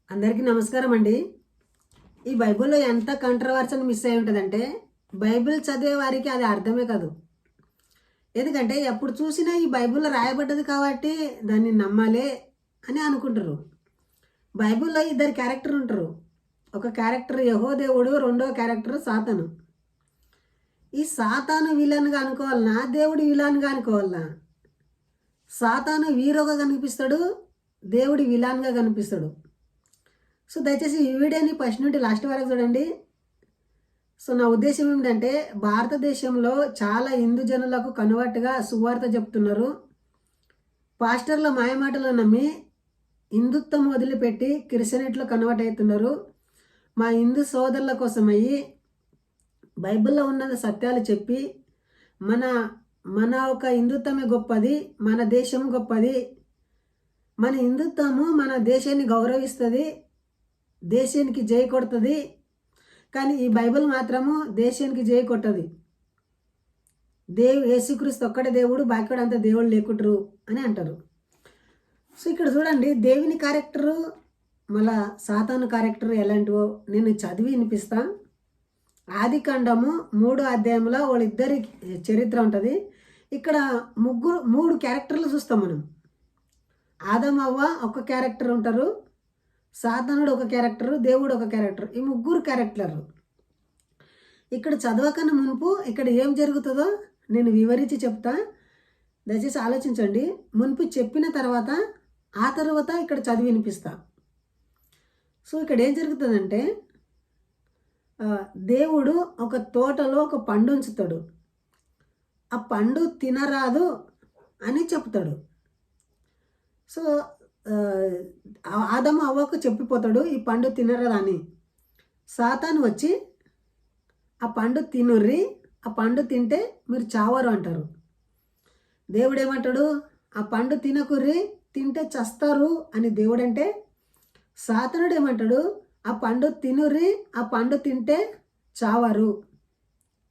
అందరికీ నమస్కారం అండి. ఈ బైబిల్లో ఎంత కంట్రవర్సీని మిస్ అయి ఉంటుందంటే బైబిల్ చదివే వారికి అది అర్థమే కాదు. ఎందుకంటే ఎప్పుడు చూసినా ఈ బైబిల్లో రాయబడ్డది కాబట్టి దాన్ని నమ్మాలే అని అనుకుంటారు. బైబిల్లో ఇద్దరు క్యారెక్టర్ ఉంటారు. ఒక క్యారెక్టర్ యెహోవా దేవుడు, రెండో క్యారెక్టర్ సాతాను. ఈ సాతాను విలన్గా అనుకోవాలనా, దేవుడు విలన్గా అనుకోవాలనా? సాతాను హీరోగా కనిపిస్తాడు, దేవుడి విలన్గా కనిపిస్తాడు. సో దయచేసి ఈ వీడియోని ఫస్ట్ నుండి లాస్ట్ వరకు చూడండి. సో నా ఉద్దేశం ఏమిటంటే భారతదేశంలో చాలా హిందూ జనులకు కన్వర్ట్గా సువార్త చెప్తున్నారు. పాస్టర్ల మాయమాటలు నమ్మి హిందుత్వం వదిలిపెట్టి క్రిస్టియనిటీలో కన్వర్ట్ అవుతున్నారు. మా హిందూ సోదరుల కోసమయ్యి బైబిల్లో ఉన్న సత్యాలు చెప్పి మన మన ఒక హిందుత్వమే గొప్పది, మన దేశం గొప్పది, మన హిందుత్వము మన దేశాన్ని గౌరవిస్తుంది, దేశానికి జై కొడుతుంది. కానీ ఈ బైబిల్ మాత్రము దేశానికి జై కొట్టది. యేసుక్రీస్తు ఒక్కడే దేవుడు, బాకివాడు అంతా దేవుడు లేకుంటారు అని అంటారు. సో ఇక్కడ చూడండి, దేవుని క్యారెక్టరు మళ్ళా సాతాను క్యారెక్టర్ ఎలాంటివో నేను చదివి వినిపిస్తా. ఆదికాండము 3వ అధ్యాయంలో వాళ్ళిద్దరి చరిత్ర ఉంటుంది. ఇక్కడ మూడు క్యారెక్టర్లు చూస్తాం మనం. ఆదం అవ్వ ఒక క్యారెక్టర్ ఉంటారు, సాతానుడు ఒక క్యారెక్టర్, దేవుడు ఒక క్యారెక్టర్. ఈ ముగ్గురు క్యారెక్టర్లు ఇక్కడ చదవకన్నా మునుపు ఇక్కడ ఏం జరుగుతుందో నేను వివరించి చెప్తా. దయచేసి ఆలోచించండి. మునుపు చెప్పిన తర్వాత ఆ తర్వాత ఇక్కడ చదివి వినిపిస్తా. సో ఇక్కడ ఏం జరుగుతుందంటే దేవుడు ఒక తోటలో ఒక పండు ఉంచుతాడు. ఆ పండు తినరాదు అని చెప్తాడు. సో ఆదము అవ్వకు చెప్పిపోతాడు ఈ పండు తినరదని. సాతాను వచ్చి ఆ పండు తినుర్రి, ఆ పండు తింటే మీరు చావరు అంటారు. దేవుడు ఏమంటాడు, ఆ పండు తినకుర్రి, తింటే చస్తారు అని దేవుడంటే, సాతానుడు ఏమంటాడు, ఆ పండు తినుర్రి, ఆ పండు తింటే చావరు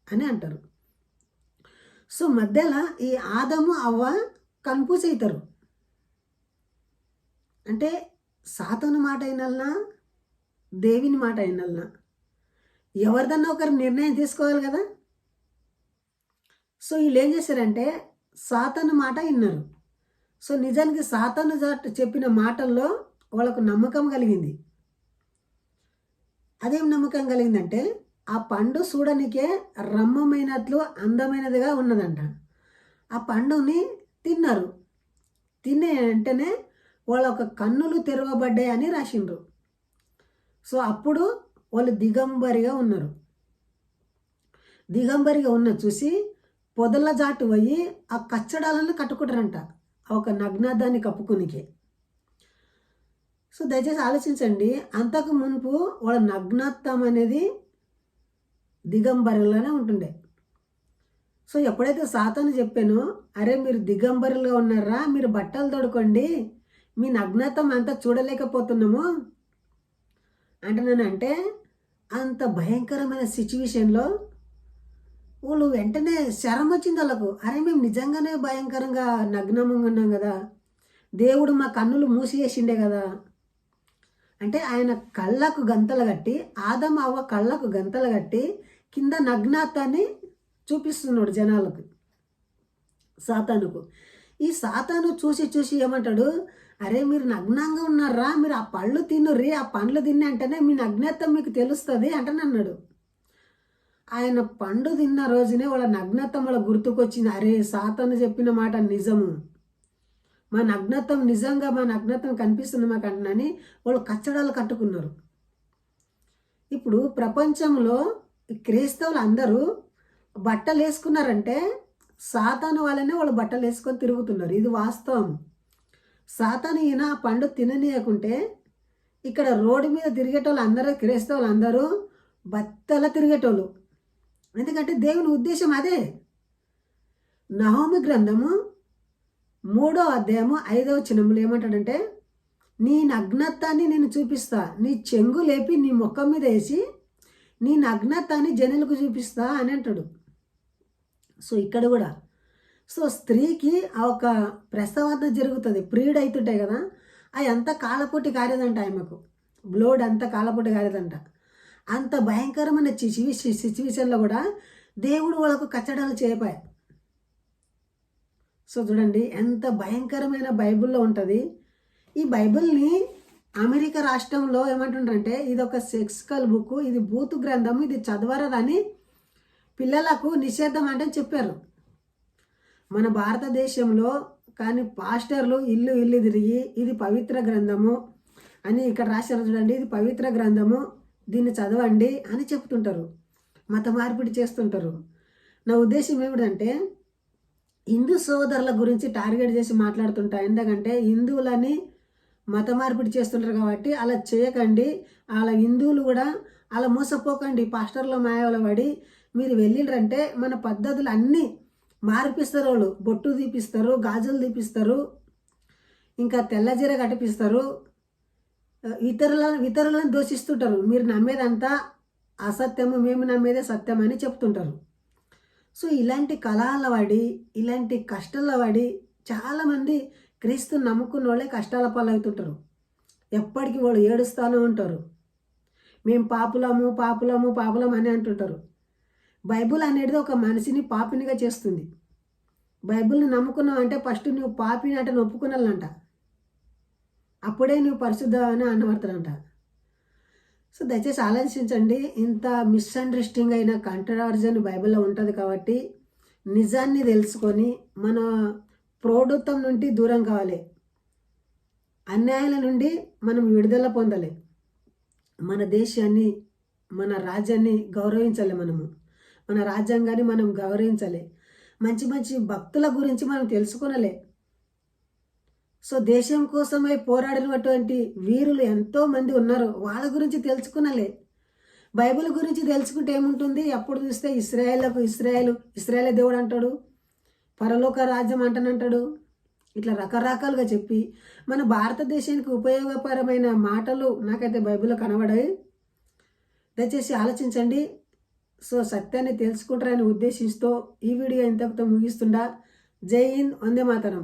అని అంటారు. సో మధ్యలో ఈ ఆదము అవ్వ కన్ఫ్యూజ్ అవుతారు. అంటే సాతాను మాట అయినల్నా, దేవిని మాట అయినల్నా, ఎవరిదన్నా ఒకరు నిర్ణయం తీసుకోవాలి కదా. సో వీళ్ళు ఏం చేశారంటే సాతాను మాట విన్నారు. సో నిజానికి సాతాను చెప్పిన మాటల్లో వాళ్ళకు నమ్మకం కలిగింది. అదేం నమ్మకం కలిగిందంటే ఆ పండు చూడనికే రమ్మమైనట్లు అందమైనదిగా ఉన్నదంట. ఆ పండుని తిన్నారు. తినే వెంటనే వాళ్ళ ఒక కన్నులు తెరవబడ్డాయి అని రాసిండ్రు. సో అప్పుడు వాళ్ళు దిగంబరిగా ఉన్నారు. దిగంబరిగా ఉన్న చూసి పొదల జాటు పోయి ఆ కచ్చడాలను కట్టుకుంటారంట, ఒక నగ్నాదాన్ని కప్పుకునికే. సో దయచేసి ఆలోచించండి, అంతకు మునుపు వాళ్ళ నగ్నత్వం అనేది దిగంబరిలోనే ఉంటుండే. సో ఎప్పుడైతే సాతాను చెప్పానో, అరే మీరు దిగంబరులుగా ఉన్నారా, మీరు బట్టలు తొడుకోండి, మీ నగ్నత్వం అంతా చూడలేకపోతున్నాము అంటున్నానంటే, అంత భయంకరమైన సిచ్యువేషన్లో వాళ్ళు వెంటనే శరం వచ్చింది వాళ్ళకు. అరే మేము నిజంగానే భయంకరంగా నగ్నంగా ఉన్నాం కదా, దేవుడు మా కన్నులు మూసివేసిండే కదా అంటే, ఆయన కళ్ళకు గంతలు కట్టి, ఆదం అవ్వ కళ్ళకు గంతలు కట్టి కింద నగ్నత్వాన్ని చూపిస్తున్నాడు జనాలకు, సాతానుకు. ఈ సాతాను చూసి ఏమంటాడు, అరే మీరు నగ్నంగా ఉన్నారా, మీరు ఆ పళ్ళు తినుర్రి, ఆ పండ్లు తిని అంటేనే మీ నగ్నత్వం మీకు తెలుస్తుంది అంటనన్నాడు. ఆయన పండు తిన్న రోజునే వాళ్ళ నగ్నత్వం వాళ్ళ గుర్తుకొచ్చింది. అరే సాతాను చెప్పిన మాట నిజము, మా నగ్నత్వం నిజంగా, మా నగ్నత్వం కనిపిస్తుంది మాకు అంటున్నాని వాళ్ళు కచ్చడాలు కట్టుకున్నారు. ఇప్పుడు ప్రపంచంలో క్రైస్తవులు అందరూ బట్టలు వేసుకున్నారంటే సాతాను వాళ్ళనే వాళ్ళు బట్టలు వేసుకొని తిరుగుతున్నారు. ఇది వాస్తవం. సాతాను ఈయన ఆ పండు తిననీయకుంటే ఇక్కడ రోడ్డు మీద తిరిగేటోళ్ళు అందరూ, క్రైస్తవులు అందరూ బట్టల తిరిగేటోళ్ళు. ఎందుకంటే దేవుని ఉద్దేశం అదే. నహోమి గ్రంథము 3వ అధ్యాయము 5వ వచనములో ఏమంటాడంటే, నీ నగ్నత్వాన్ని నేను చూపిస్తా, నీ చెంగు లేపి నీ ముఖం మీద వేసి నీ నగ్నత్వాన్ని జనులకు చూపిస్తా అని అంటాడు. సో ఇక్కడ కూడా సో స్త్రీకి ఆ ఒక ప్రసవాదన జరుగుతుంది, ప్రియుడు అవుతుంటాయి కదా, అవి అంతా కాళ్ళపొట్టి కారేదంట ఆమెకు. బ్లోడ్ అంతా కాలపొట్టు కాలేదంట. అంత భయంకరమైన సిచ్యువేషన్లో కూడా దేవుడు వాళ్ళకు కచ్చడాలు చేయపాయి. సో చూడండి ఎంత భయంకరమైన బైబిల్లో ఉంటుంది. ఈ బైబిల్ని అమెరికా రాష్ట్రంలో ఏమంటుంటారంటే ఇది ఒక సెక్స్కల్ బుక్, ఇది బూతు గ్రంథము, ఇది చదవరదని పిల్లలకు నిషేధం అంటే చెప్పారు. మన భారతదేశంలో కానీ పాస్టర్లు ఇల్లు ఇల్లు తిరిగి ఇది పవిత్ర గ్రంథము అని ఇక్కడ రాశారు చూడండి, ఇది పవిత్ర గ్రంథము, దీన్ని చదవండి అని చెప్తుంటారు, మత మార్పిడి చేస్తుంటారు. నా ఉద్దేశం ఏమిటంటే హిందూ సోదరుల గురించి టార్గెట్ చేసి మాట్లాడుతుంటా. ఎందుకంటే హిందువులని మత మార్పిడి చేస్తుంటారు కాబట్టి అలా చేయకండి. అలా హిందువులు కూడా అలా మోసపోకండి. పాస్టర్ల మాయవల పడి మీరు వెళ్ళిండ్రంటే మన పద్ధతులు అన్నీ మార్పిస్తారు. వాళ్ళు బొట్టు తీపిస్తారు, గాజులు తీపిస్తారు, ఇంకా తెల్లజీర కట్టిపిస్తారు, ఇతరులను దోషిస్తుంటారు. మీరు నమ్మేదంతా అసత్యము, మేము నమ్మేదే సత్యం అని చెప్తుంటారు. సో ఇలాంటి కళాల వాడి, ఇలాంటి కష్టాల వాడి చాలామంది క్రీస్తుని నమ్ముకున్న వాళ్ళే కష్టాల పాలవుతుంటారు. ఎప్పటికీ వాళ్ళు ఏడుస్తూనే ఉంటారు. మేము పాపులము పాపులము పాపులం అని అంటుంటారు. బైబుల్ అనేది ఒక మనిషిని పాపినిగా చేస్తుంది. బైబుల్ని నమ్ముకున్నావు అంటే ఫస్ట్ నువ్వు పాపిని అంటే ఒప్పుకున్నాలంట, అప్పుడే నువ్వు పరిశుద్ధ అని అనబడతాడంట. సో దయచేసి ఆలోచించండి. ఇంత మిస్అండర్స్టాండింగ్ అయిన కంట్రవర్జన్ బైబిల్లో ఉంటుంది కాబట్టి నిజాన్ని తెలుసుకొని మన ప్రౌఢత్వం నుండి దూరం కావాలి, అన్యాయాల నుండి మనం విడుదల పొందాలి, మన దేశాన్ని మన రాజ్యాన్ని గౌరవించాలి, మన రాజ్యాంగాన్ని మనం గౌరవించాలి, మంచి మంచి భక్తుల గురించి మనం తెలుసుకోనలే. సో దేశం కోసమై పోరాడినటువంటి వీరులు ఎంతోమంది ఉన్నారు, వాళ్ళ గురించి తెలుసుకునలే. బైబిల్ గురించి తెలుసుకుంటే ఏముంటుంది, అప్పుడు చూస్తే ఇస్రాయేలే దేవుడు అంటాడు, పరలోక రాజ్యం అంటానంటాడు. ఇట్లా రకరకాలుగా చెప్పి మన భారతదేశానికి ఉపయోగపరమైన మాటలు నాకైతే బైబిల్లో కనబడాయి. దయచేసి ఆలోచించండి. సో సత్యాన్ని తెలుసుకుంటారని ఉద్దేశిస్తూ ఈ వీడియో ఇంతటితో ముగిస్తుండా. జై హింద్, వందే మాతరం.